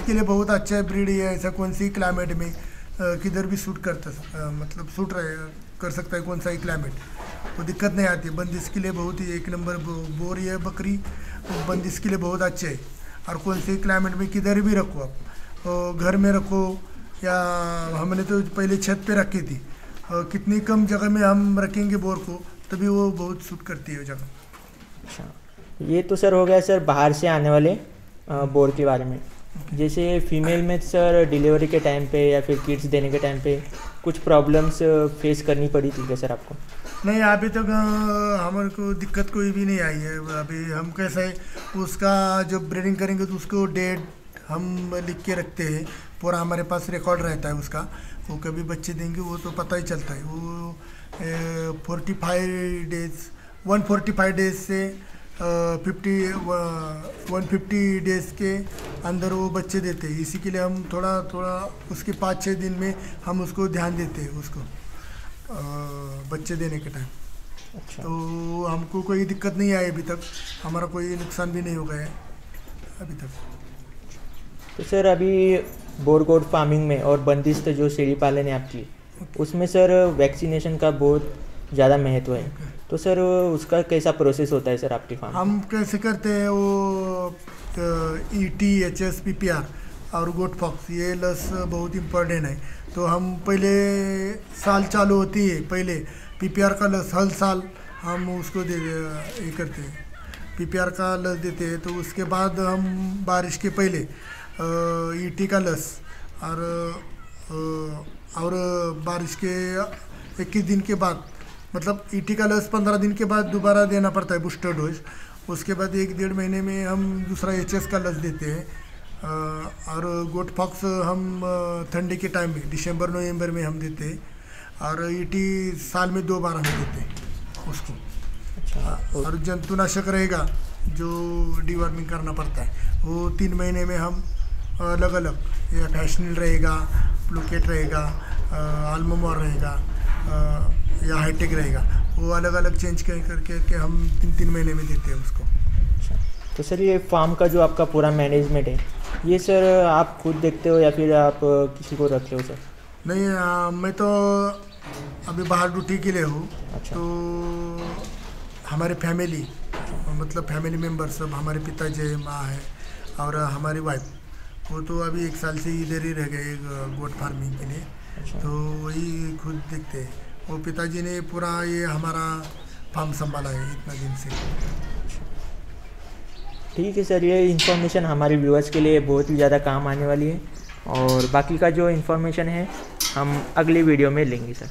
के लिए बहुत अच्छा ब्रीड है। ऐसा कौन सी क्लाइमेट में किधर भी सूट करता मतलब सूट कर सकता है, कौन सा ही क्लाइमेट, तो दिक्कत नहीं आती। बंदिश के लिए बहुत ही एक नंबर बोर है बकरी, बंदिश के लिए बहुत अच्छे है। और कौन से क्लाइमेट में किधर भी रखो आप, घर में रखो या हमने तो पहले छत पे रखी थी, कितनी कम जगह में हम रखेंगे बोर को तभी वो बहुत सूट करती है वो जगह। अच्छा, ये तो सर हो गया सर बाहर से आने वाले बोर के बारे में। जैसे फीमेल में सर डिलीवरी के टाइम पे या फिर किड्स देने के टाइम पे कुछ प्रॉब्लम्स फेस करनी पड़ी थी क्या सर आपको? नहीं, अभी तक हमारे को दिक्कत कोई भी नहीं आई है। अभी हम कैसा है, उसका जब ब्रीडिंग करेंगे तो उसको डेट हम लिख के रखते हैं, पूरा हमारे पास रिकॉर्ड रहता है उसका। वो कभी बच्चे देंगे वो तो पता ही चलता है। वो 145 डेज से 150 डेज के अंदर वो बच्चे देते हैं। इसी के लिए हम थोड़ा थोड़ा उसके 5-6 दिन में हम उसको ध्यान देते हैं उसको बच्चे देने के टाइम। अच्छा। तो हमको कोई दिक्कत नहीं आई अभी तक, हमारा कोई नुकसान भी नहीं हो गया है अभी तक। तो सर अभी बोर गोट फार्मिंग में और बंदिस्त जो शेरी पालन है आपकी, उसमें सर वैक्सीनेशन का बहुत ज़्यादा महत्व है। तो सर उसका कैसा प्रोसेस होता है सर आपकी फार्म? हम कैसे करते हैं, वो ET, HS, PPR और गोट फॉक्स, ये लस बहुत इम्पोर्टेंट है। तो हम पहले साल चालू होती है, पहले PPR का लस हर साल हम उसको ये करते हैं, PPR का लस देते हैं। तो उसके बाद हम बारिश के पहले ET का लस और बारिश के 21 दिन के बाद, मतलब ET का लस 15 दिन के बाद दोबारा देना पड़ता है बूस्टर डोज। उसके बाद 1-1.5 महीने में हम दूसरा HS का लस देते हैं। और गोट फॉक्स हम ठंडी के टाइम में दिसंबर-नवंबर में हम देते हैं। और ET साल में 2 बार हम देते हैं उसको। अच्छा। और जंतुनाशक रहेगा जो डिवर्मिंग करना पड़ता है, वो 3 महीने में हम अलग अलग, या फैशनिल रहेगा, प्लूकेट रहेगा, आल्मोमोर रहेगा या हाईटेक रहेगा, वो अलग अलग चेंज करके हम 3-3 महीने में देते हैं उसको। अच्छा, तो सर ये फार्म का जो आपका पूरा मैनेजमेंट है, ये सर आप खुद देखते हो या फिर आप किसी को रखते हो सर? नहीं, मैं तो अभी बाहर ड्यूटी के लिए हूँ। अच्छा। तो हमारे फैमिली, मतलब फैमिली मेम्बर सब, हमारे पिताजी, माँ है और हमारी वाइफ, वो तो अभी 1 साल से इधर ही रह गए गोट फार्मिंग के लिए। अच्छा। तो वही खुद देखते हैं। वो पिताजी ने पूरा ये हमारा फार्म संभाला है इतना दिन से। ठीक है सर, ये इन्फॉर्मेशन हमारे व्यूअर्स के लिए बहुत ही ज़्यादा काम आने वाली है, और बाकी का जो इन्फॉर्मेशन है हम अगली वीडियो में लेंगे सर।